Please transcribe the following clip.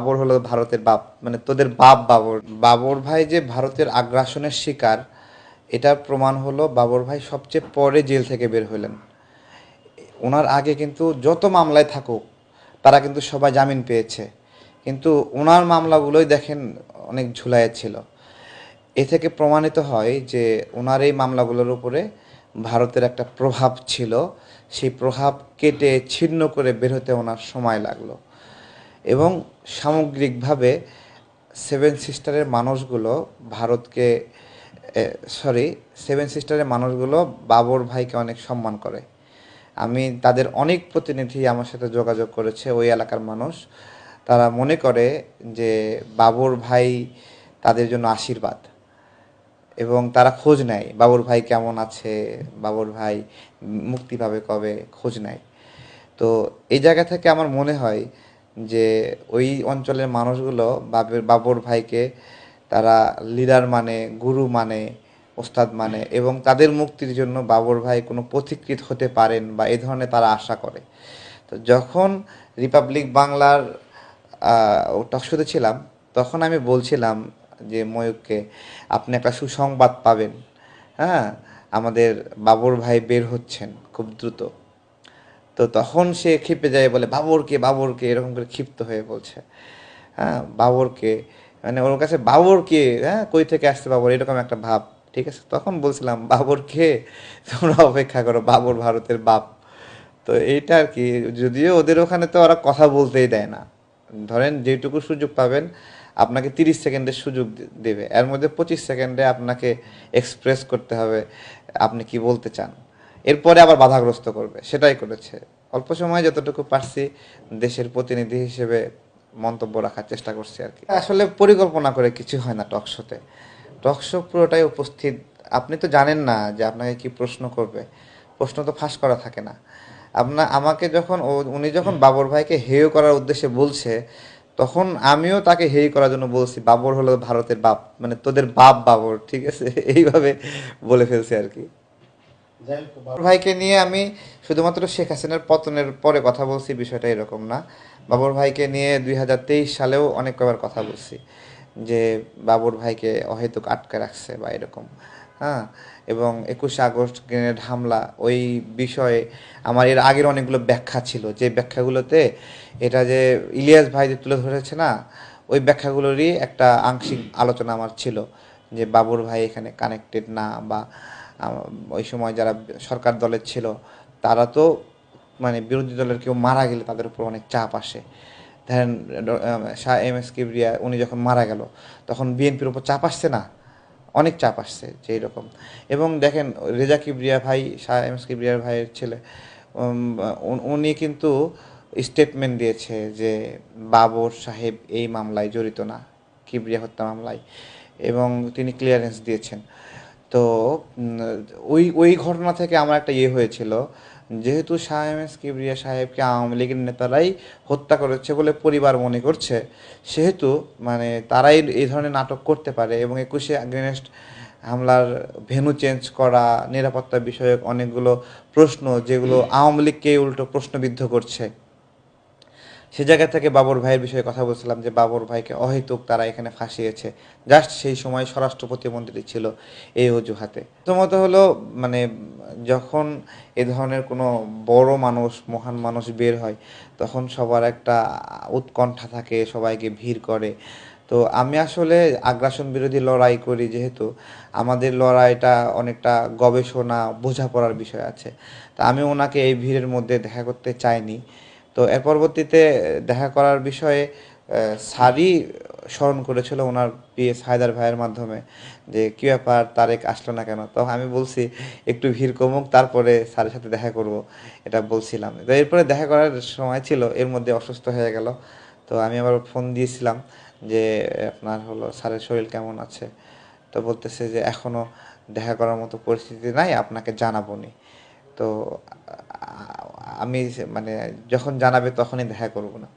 বাবর হলো ভারতের বাপ, মানে তোদের বাপ বাবর। বাবর ভাই যে ভারতের আগ্রাসনের শিকার, এটার প্রমাণ হলো বাবর ভাই সবচেয়ে পরে জেল থেকে বের হলেন। ওনার আগে কিন্তু যত মামলায় থাকুক তারা কিন্তু সবাই জামিন পেয়েছে, কিন্তু ওনার মামলাগুলোই দেখেন অনেক ঝুলাইয়া ছিল। এ থেকে প্রমাণিত হয় যে ওনার এই মামলাগুলোর উপরে ভারতের একটা প্রভাব ছিল। সেই প্রভাব কেটে ছিন্ন করে বের হতে ওনার সময় লাগলো। এবং সামগ্রিকভাবে সেভেন সিস্টারের মানুষগুলো ভারতকে, সরি, সেভেন সিস্টারের মানুষগুলো বাবর ভাইকে অনেক সম্মান করে। আমি তাদের অনেক প্রতিনিধি আমার সাথে যোগাযোগ করেছে, ওই এলাকার মানুষ। তারা মনে করে যে বাবর ভাই তাদের জন্য আশীর্বাদ, এবং তারা খোঁজ নেয় বাবর ভাই কেমন আছে, বাবর ভাই মুক্তি পাবে কবে, খোঁজ নেয়। তো এই জায়গা থেকে আমার মনে হয় যে ওই অঞ্চলের মানুষগুলো বাবর ভাইকে তারা লিডার মানে, গুরু মানে, ওস্তাদ মানে, এবং তাদের মুক্তির জন্য বাবর ভাই কোনো পথিকৃৎ হতে পারেন বা এই ধরনের তারা আশা করে। তো যখন রিপাবলিক বাংলার টকশোতে ছিলাম, তখন আমি বলছিলাম যে ময়ূককে, আপনি একটা সুসংবাদ পাবেন। হ্যাঁ, আমাদের বাবর ভাই বের হচ্ছেন খুব দ্রুত। তো তখন সে ক্ষিপে যায়, বলে বাবরকে, বাবরকে, এরকম করে ক্ষিপ্ত হয়ে বলছে। হ্যাঁ, বাবরকে, মানে ওর কাছে বাবরকে, হ্যাঁ, কই থেকে আসছে বাবর, এরকম একটা ভাব। ঠিক আছে, তখন বলছিলাম বাবরকে, তোমরা অপেক্ষা করো, বাবর ভারতের বাপ। তো এইটা আর কি। যদিও ওদের ওখানে তো ওরা কথা বলতেই দেয় না। ধরেন যেটুকু সুযোগ পাবেন, আপনাকে 30 সেকেন্ডের সুযোগ দেবে, এর মধ্যে 25 সেকেন্ডে আপনাকে এক্সপ্রেস করতে হবে আপনি কি বলতে চান। এরপরে আবার বাধাগ্রস্ত করবে, সেটাই করেছে। অল্প সময় যতটুকু পারছি দেশের প্রতিনিধি হিসেবে মন্তব্য রাখার চেষ্টা করছি আর কি। আসলে পরিকল্পনা করে কিছু হয় না টকশোতে। টকশো পুরোটাই উপস্থিত। আপনি তো জানেন না যে আপনাকে কি প্রশ্ন করবে। প্রশ্ন তো ফাঁস করা থাকে না। আমাকে যখন উনি যখন বাবর ভাইকে হেয় করার উদ্দেশ্যে বলছে, তখন আমিও তাকে হেয় করার জন্য বলছি বাবর হলো ভারতের বাপ, মানে তোদের বাপ বাবর, ঠিক আছে, এইভাবে বলে ফেলছি আর কি। বাবর ভাইকে নিয়ে আমি শুধুমাত্র শেখ হাসিনার পতনের পরে কথা বলছি, বিষয়টা এরকম না। বাবর ভাইকে নিয়ে 2023 সালেও অনেক কবার কথা বলছি যে বাবর ভাইকে অহেতুক আটকে রাখছে বা এরকম। হ্যাঁ, এবং 21শে আগস্ট গ্রেনেড হামলা, ওই বিষয়ে আমার এর আগের অনেকগুলো ব্যাখ্যা ছিল, যে ব্যাখ্যাগুলোতে এটা যে ইলিয়াস ভাই যে তুলে ধরেছে না, ওই ব্যাখ্যাগুলোরই একটা আংশিক আলোচনা আমার ছিল, যে বাবর ভাই এখানে কানেক্টেড না, বা ওই সময় যারা সরকার দলের ছিল তারা তো, মানে বিরোধী দলের কেউ মারা গেলে তাদের উপর অনেক চাপ আসে। ধরেন শাহ এম এস কিবরিয়া উনি যখন মারা গেল, তখন বিএনপির উপর চাপ আসছে না, অনেক চাপ আসছে যে এরকম। এবং দেখেন রেজা কিবরিয়া ভাই, শাহ এম এস কিবরিয়ার ভাইয়ের ছেলে, উনি কিন্তু স্টেটমেন্ট দিয়েছে যে বাবর সাহেব এই মামলায় জড়িত না, কিবরিয়া হত্যা মামলায়, এবং তিনি ক্লিয়ারেন্স দিয়েছেন। তো ওই ওই ঘটনা থেকে আমার একটা ইয়ে হয়েছিল, যেহেতু শাহ এম এস কিবরিয়া সাহেবকে আওয়ামী লীগের নেতারাই হত্যা করেছে বলে পরিবার মনে করছে, সেহেতু মানে তারাই এই ধরনের নাটক করতে পারে, এবং 21শে আগস্ট হামলার ভেন্যু চেঞ্জ করা, নিরাপত্তা বিষয়ক অনেকগুলো প্রশ্ন, যেগুলো আওয়ামী লীগকে উল্টো প্রশ্নবিদ্ধ করছে। সে জায়গা থেকে বাবর ভাইয়ের বিষয়ে কথা বলছিলাম যে বাবর ভাইকে অহেতুক তারা এখানে ফাঁসিয়েছে, জাস্ট সেই সময় স্বরাষ্ট্র প্রতিমন্ত্রী ছিল এই অজুহাতে। প্রথমত হলো, মানে যখন এ ধরনের কোনো বড় মানুষ, মহান মানুষ বের হয়, তখন সবার একটা উৎকণ্ঠা থাকে, সবাইকে ভিড় করে। তো আমি আসলে আগ্রাসন বিরোধী লড়াই করি, যেহেতু আমাদের লড়াইটা অনেকটা গবেষণা, বোঝাপড়ার বিষয় আছে। তা আমি ওনাকে এই ভিড়ের মধ্যে দেখা করতে চাইনি। তো এর পরবর্তীতে দেখা করার বিষয়ে স্যারই স্মরণ করেছিল ওনার পিএস হায়দার ভাইয়ের মাধ্যমে, যে কী ব্যাপার তারেক আসলো না কেন। তো আমি বলছি একটু ভিড় কমুক, তারপরে স্যারের সাথে দেখা করব, এটা বলছিলাম। তো এরপরে দেখা করার সময় ছিল, এর মধ্যে অসুস্থ হয়ে গেল। তো আমি আবার ফোন দিয়েছিলাম যে আপনার হলো স্যারের শরীর কেমন আছে। তো বলতেছে যে এখনও দেখা করার মতো পরিস্থিতি নাই, আপনাকে জানাবো নি। তো আমি মানে যখন জানাবে তখনই দেখা করব না।